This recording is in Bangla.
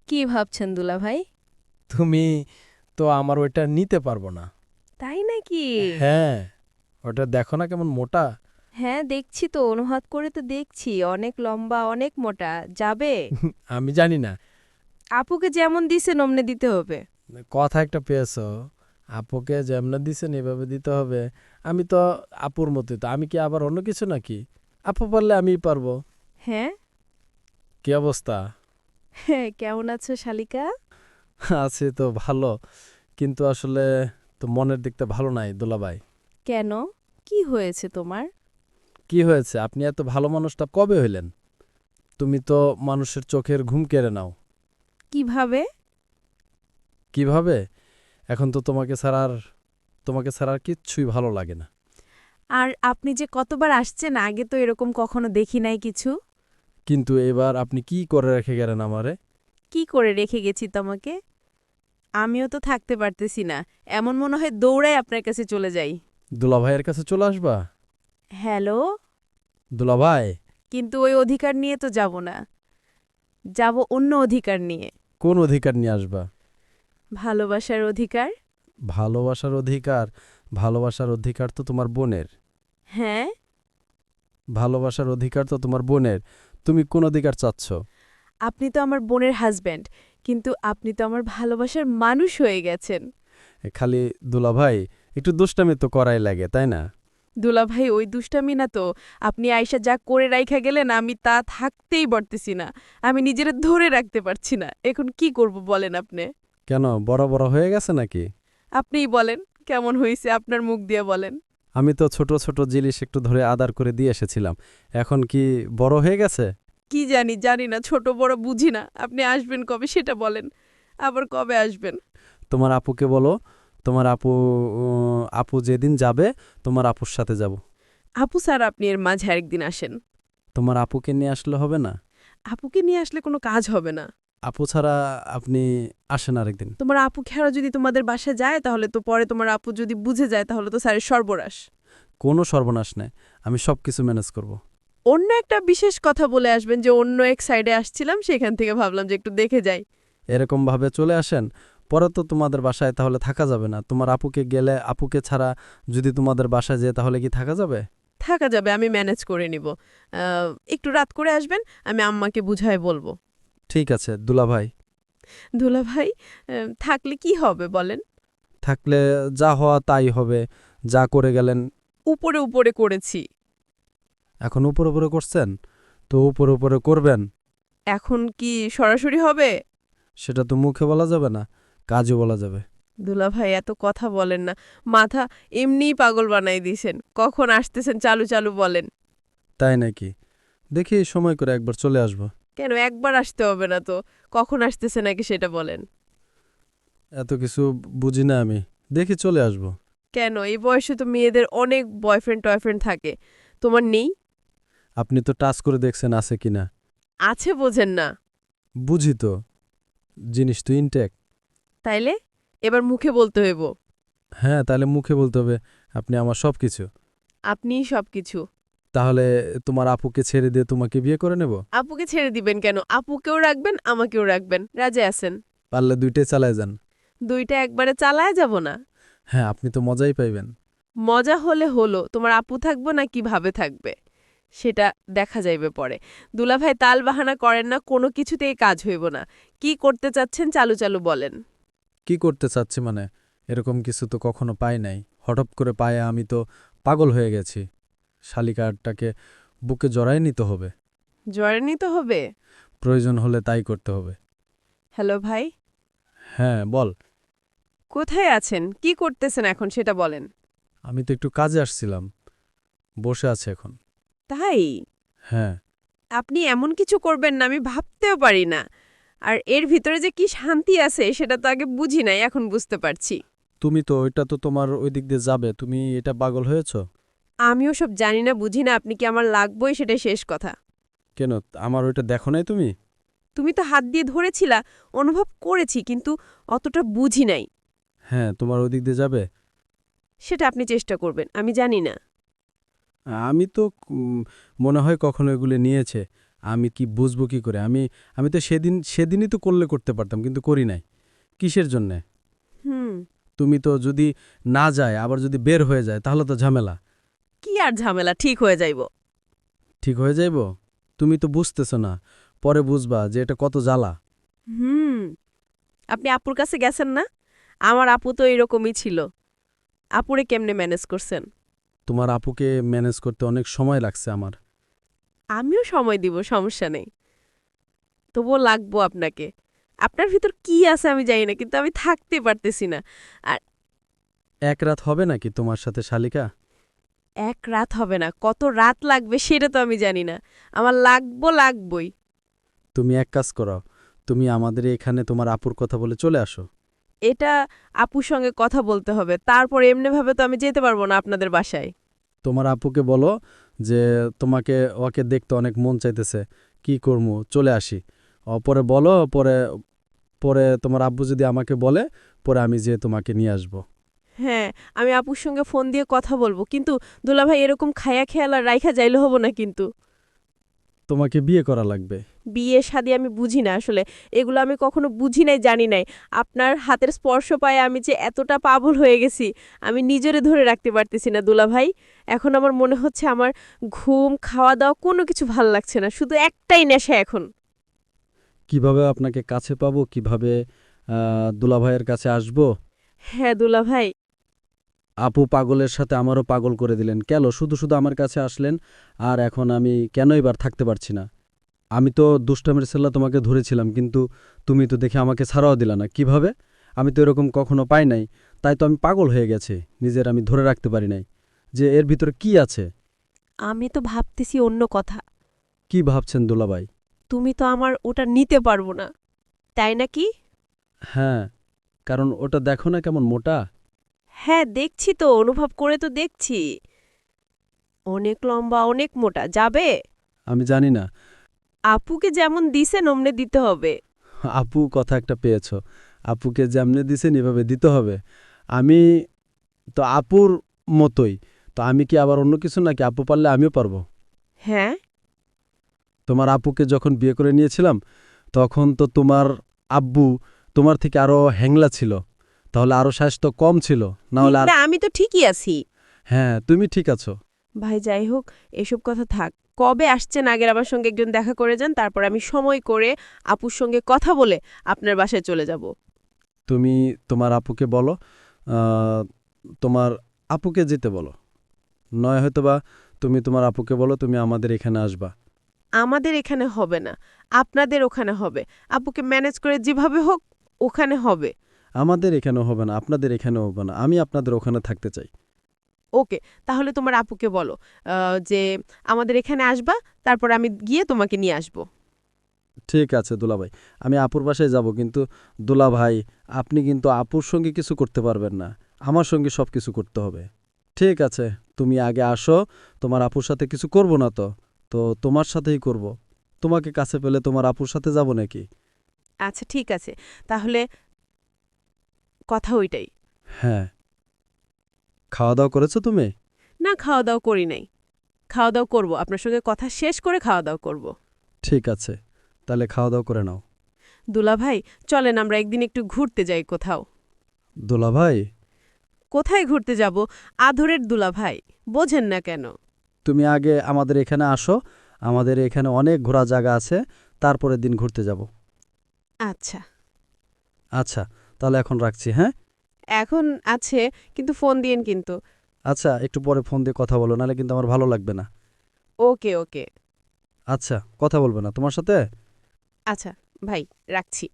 কি ভাবছেন দুলা ভাই? তুমি তো আমার ওইটা নিতে পারবো না। তাই নাকি? হ্যাঁ, ওটা দেখো না কেমন মোটা। হ্যাঁ, দেখছি তো, অনুহাত করে তো দেখছি, অনেক লম্বা, অনেক মোটা। যাবে? আমি জানি না, আপুকে যেমন দিছেন অমনে দিতে হবে। কথা একটা পেয়েছো। আপুকে যেমন দিছেন এভাবে দিতে হবে। আমি তো আপুর মতোই, তো আমি কি আবার অন্য কিছু নাকি? আপু পারলে আমিই পারবো। হ্যাঁ। কি অবস্থা? হ্যাঁ, কেমন আছো শালিকা? আছে তো ভালো, কিন্তু আসলে তো মনের দিকটা ভালো নাই দুলাভাই। কেন? কি হয়েছে তোমার? কি হয়েছে? আপনি এত ভালো মানুষটা কবে হইলেন? তুমি তো মানুষের চোখের ঘুম কেড়ে নাও। কিভাবে? কিভাবে? এখন তো তোমাকে ছাড়া আর কিচ্ছুই ভালো লাগে না। আর আপনি যে কতবার আসছেন, আগে তো এরকম কখনো দেখি নাই কিছু। কিন্তু এবার আপনি কি করে রেখে গেলেন আমারে? কি করে রেখে গেছি তোমাকে? আমিও তো থাকতে পারতেছি না। এমন মনে হয় দৌড়াই আপনার কাছে চলে যাই। দুলাভাইয়ের কাছে চলে আসবা? হ্যালো? দুলাভাই? কিন্তু ওই অধিকার নিয়ে তো যাব না। যাব অন্য অধিকার নিয়ে। কোন অধিকার নিয়ে আসবা? ভালোবাসার অধিকার। ভালোবাসার অধিকার? ভালোবাসার অধিকার তো তোমার বোনের। হ্যাঁ। ভালোবাসার অধিকার তো তোমার বোনের। তুমি কোন অধিকার চাচ্ছ? আপনি তো আমার বোনের হাজব্যান্ড, কিন্তু আপনি তো আমার ভালোবাসার মানুষ হয়ে গেছেন। খালি দুলাভাই, একটু দুষ্টামি তো করাই লাগে, তাই না? দুলাভাই, ওই দুষ্টামি না তো। আপনি আয়সা যা করে রাইখা গেলেন, আমি তা থাকতেই পারতেছি না। আমি নিজের ধরে রাখতে পারছি না। এখন কি করব বলেন আপনি? কেন, বড় বড় হয়ে গেছে নাকি? আপনিই বলেন, কেমন হইছে আপনার মুখ দিয়ে বলেন। আমি তো ছোট ছোট জিনিস একটু ধরে আদর করে দিয়ে এসেছিলাম। এখন কি বড় হয়ে গেছে? কি জানি, জানি না, ছোট বড় বুঝি না। আপনি আসবেন কবে সেটা বলেন। আবার কবে আসবেন? তোমার আপুকে বলো। তোমার আপু যেদিন যাবে, তোমার আপুর সাথে যাব। আপু স্যার, আপনি এর মাঝে আরেকদিন আসেন। তোমার আপুকে নিয়ে আসলে হবে না? আপুকে নিয়ে আসলে কোনো কাজ হবে না। আপু ছাড়া আপনি আসেন আরেকদিন। তোমার আপু খেয়ারা যদি তোমাদের বাসায় যায়, তাহলে তো পরে তোমার আপু যদি বুঝে যায়, তাহলে তো স্যারের সর্বনাশ। কোনো সর্বনাশ নেই, আমি সব কিছু ম্যানেজ করব। অন্য একটা বিশেষ কথা বলে আসবেন যে অন্য এক সাইডে আসছিলাম, সেখান থেকে ভাবলাম যে একটু দেখে যাই। এরকমভাবে চলে আসেন, পরে তো তোমাদের বাসায় তাহলে থাকা যাবে না। তোমার আপুকে গেলে, আপুকে ছাড়া যদি তোমাদের বাসায় যেয়ে তাহলে কি থাকা যাবে? থাকা যাবে, আমি ম্যানেজ করে নিব। একটু রাত করে আসবেন, আমি আম্মাকে বুঝায় বলবো। ঠিক আছে দুলাভাই। দুলা ভাই, থাকলে কি হবে বলেন? থাকলে যা হওয়া তাই হবে। যা করে গেলেন। উপরে উপরে করেছি। এখন উপর উপরে করছেন, তো উপর উপরে করবেন। এখন কি সরাসরি হবে? সেটা তো মুখে বলা যাবে না, কাজও বলা যাবে। দুলা ভাই, এত কথা বলেন না। মাথা এমনিই পাগল বানাই দিছেন। কখন আসতেছেন চালু চালু বলেন। তাই নাকি? দেখি সময় করে একবার চলে আসবো। কেন একবার আসতে হবে না তো? কখন আসতেছে নাকি সেটা বলেন। এত কিছু বুঝি না আমি, দেখি চলে আসবো। কেন, এই বয়সে তো মেয়েদের অনেক বয়ফ্রেন্ড টয়ফ্রেন্ড থাকে। তোমার নেই? আপনি তো টাচ করে দেখছেন আছে কিনা। আছে বোঝেন না? বুঝি তো, জিনিস তো ইনটেক। তাইলে এবার মুখে বলতে হইব। হ্যাঁ, তাহলে মুখে বলতে হবে আপনি আমার সব কিছু। আপনিই সবকিছু। তাহলে তোমার আপুকে ছেড়ে দিয়ে তোমাকে বিয়ে করে নেব? আপুকে ছেড়ে দিবেন কেন? আপুকেও রাখবেন, আমাকেও রাখবেন, রাজে আছেন? পারলে দুইটাই চালায় যান। দুইটা একবারে চালায় যাব না? হ্যাঁ, আপনি তো মজাই পাইবেন। মজা হলে হলো, তোমার আপু থাকবো না কিভাবে থাকবে সেটা দেখা যাইবে পরে। দুলাভাই, তাল বাহানা করেন না, কোনো কিছুতেই কাজ হইব না। কি করতে চাচ্ছেন চালু চালু বলেন। কি করতে চাচ্ছি মানে? এরকম কিছু তো কখনো পাই নাই, হঠাৎ করে পায়ে আমি তো পাগল হয়ে গেছি। শালিকাটাকে বুকে জড়ায় নিতে হবে। জ্বরে নিতে হবে? প্রয়োজন হলে তাই করতে হবে। হ্যালো ভাই। হ্যাঁ বল। কোথায় আছেন, কি করতেছেন এখন সেটা বলেন। আমি তো একটু কাজে আসছিলাম, বসে আছে এখন। তাই? হ্যাঁ। আপনি এমন কিছু করবেন না, আমি ভাবতেও পারি না। আর এর ভিতরে যে কি শান্তি আছে সেটা তো আগে বুঝি নাই, এখন বুঝতে পারছি। তুমি তো ওইটা তো তোমার ওই দিক দিয়ে যাবে, তুমি এটা পাগল হয়েছ। আমিও সব জানি না বুঝি না, আপনি কি আমার লাগবই সেটাই শেষ কথা। কেন, আমার ওইটা দেখো নাই তুমি? তুমি তো হাত দিয়ে ধরেছিলা, অনুভব করেছি, কিন্তু অতটা বুঝি নাই। হ্যাঁ, তোমার ওই দিক দিয়ে যাবে। সেটা আপনি চেষ্টা করবেন, আমি জানি না। আমি তো মনে হয় কখনো এগুলো নিয়েছে। আমি কি বুঝবো কি করে? আমি তো সেদিনই তো করতে পারতাম, কিন্তু করি নাই। কিসের জন্যে? হুম। তুমি তো যদি না যায়, আবার যদি বের হয়ে যায়, তাহলে তো ঝামেলা। কি আর ঝামেলা, ঠিক হয়ে যাইব। ঠিক হয়ে যাইব? তুমি তো বুঝতেছ না, পরে বুঝবা যে এটা কত জ্বালা। হুম। আপনি আপুর কাছে গেছেন না? আমার আপু তো এরকমই ছিল। আপুরে কেমনে ম্যানেজ করছেন? তোমার আপুকে ম্যানেজ করতে অনেক সময় লাগছে আমার। আমিও সময় দিব, সমস্যা নেই। তবুও লাগবো আপনাকে। আপনার ভিতর কি আছে আমি জানি না, কিন্তু আমি থাকতে পারতেছি না। আর এক রাত হবে নাকি তোমার সাথে শালিকা? এক রাত হবে না, কত রাত লাগবে সেটা তো আমি জানি না। আমার লাগবই। তুমি এক কাজ করো, তুমি আমাদের এখানে তোমার আপুর কথা বলে চলে আসো। এটা আপুর সঙ্গে কথা বলতে হবে, তারপর এমনিভাবে তো আমি যেতে পারবো না আপনাদের বাসায়। তোমার আপুকে বলো যে তোমাকে ওকে দেখতে অনেক মন চাইতেছে, কি করবো, চলে আসি। পরে বলো, পরে পরে তোমার আব্বু যদি আমাকে বলে, পরে আমি যেয়ে তোমাকে নিয়ে আসবো। হ্যাঁ, আমি আপুর সঙ্গে ফোন দিয়ে কথা বলবো, কিন্তু দুলাভাই এরকম খায়া খেয়াল আর রাইখা যাইলে হবো না কিন্তু। তোমাকে বিয়ে করা লাগবে। বিয়ে শাদী আমি বুঝি না আসলে, এগুলো আমি কখনো বুঝি নাই, জানি নাই। আপনার হাতের স্পর্শ পায়ে আমি যে এতটা পাগল হয়ে গেছি, আমি নিজেরে ধরে রাখতে পারতেছি না দুলাভাই। এখন আমার মনে হচ্ছে আমার ঘুম, খাওয়া দাওয়া কোনো কিছু ভাল লাগছে না, শুধু একটাই নেশা এখন। কিভাবে আপনাকে কাছে পাবো, কিভাবে দুলাভাইয়ের কাছে আসবো? হ্যাঁ দুলাভাই। আপু পাগলের সাথে আমারও পাগল করে দিলেন, কেন শুধু শুধু আমার কাছে আসলেন? আর এখন আমি কেন এবার থাকতে পারছি না? আমি তো দুষ্টামের ছেলে তোমাকে ধরেছিলাম, কিন্তু তুমি তো দেখে আমাকে ছাড়াও দিলা না, কিভাবে? আমি তো এরকম কখনো পাই নাই, তাই তো আমি পাগল হয়ে গেছি, নিজের আমি ধরে রাখতে পারি নাই যে এর ভিতরে কি আছে। আমি তো ভাবতেছি অন্য কথা। কি ভাবছেন দুলাভাই? তুমি তো আমার ওটা নিতে পারবো না, তাই নাকি? হ্যাঁ, কারণ ওটা দেখো না কেমন মোটা। হ্যাঁ দেখছি তো, অনুভব করে তো দেখছি। অনেক লম্বা, অনেক মোটা, যাবে? আমি জানি না। আপুকে যেমন দিছেন অমনে দিতে হবে। আপু কথা একটা পেয়েছো, আপুকে যেমনে দিছেন এভাবে দিতে হবে। আমি তো আপুর মতোই, তো আমি কি আবার অন্য কিছু নাকি? আপু পারলে আমিও পারবো। হ্যাঁ। তোমার আপুকে যখন বিয়ে করে নিয়েছিলাম, তখন তো তোমার আব্বু তোমার থেকে আরো হ্যাংলা ছিল, তাহলে আরো স্বাস্থ্য কম ছিল, না হলে আর। না আমি তো ঠিকই আছি। হ্যাঁ, তুমি ঠিক আছো। ভাই যাই হোক, এসব কথা থাক। কবে আসছেন আগের আমার সঙ্গে একজন দেখা করে যান, তারপর আমি সময় করে আপুর সঙ্গে কথা বলে আপনার বাসায় চলে যাব। তুমি তোমার আপুকে বলো, আহ, তোমার আপুকে যেতে বলো, নয় হয়তোবা তুমি তোমার আপুকে বলো তুমি আমাদের এখানে আসবা। আমাদের এখানে হবে না, আপনাদের ওখানে হবে। আপুকে ম্যানেজ করে যেভাবে হোক ওখানে হবে। আমাদের এখানেও হবে না, আপনাদের এখানেও হবে না, আমি আপনাদের ওখানে থাকতে চাই। ওকে, তাহলে তোমার আপুকে বলো যে আমাদের এখানে আসবা, তারপর আমি গিয়ে তোমাকে নিয়ে আসব। ঠিক আছে দুলাভাই, আমি আপুর বাসায় যাব, কিন্তু দুলাভাই, আপনি কিন্তু আপুর সঙ্গে কিছু করতে পারবেন না, আমার সঙ্গে সব কিছু করতে হবে। ঠিক আছে, তুমি আগে আসো, তোমার আপুর সাথে কিছু করব না তো, তো তোমার সাথেই করব। তোমাকে কাছে পেলে তোমার আপুর সাথে যাব নাকি? আচ্ছা ঠিক আছে, তাহলে কথা ওইটাই। হ্যাঁ। খাওয়া দাওয়া করেছো তুমি? না, খাওয়া দাওয়া করি নাই। খাওয়া দাওয়া করবো, আপনার সঙ্গে কথা শেষ করে খাওয়া দাওয়া করব। ঠিক আছে, তাহলে খাওয়া দাওয়া করে নাও। দুলাভাই, চলেন আমরা একদিন একটু ঘুরতে যাই কোথাও। দুলাভাই, কোথায় ঘুরতে যাব? আদরের দুলাভাই, বোঝেন না কেন? তুমি আগে আমাদের এখানে আসো, আমাদের এখানে অনেক ঘোরা জায়গা আছে, তারপরের দিন ঘুরতে যাব। আচ্ছা। আচ্ছা, তাহলে এখন রাখছি, হ্যাঁ? এখন আছে, কিন্তু ফোন দিয়েন কিন্তু। আচ্ছা, একটু পরে ফোন দিয়ে কথা বলো, নাহলে কিন্তু আমার ভালো লাগবে না। ওকে ওকে। আচ্ছা, কথা বলবে না তোমার সাথে? আচ্ছা ভাই, রাখছি।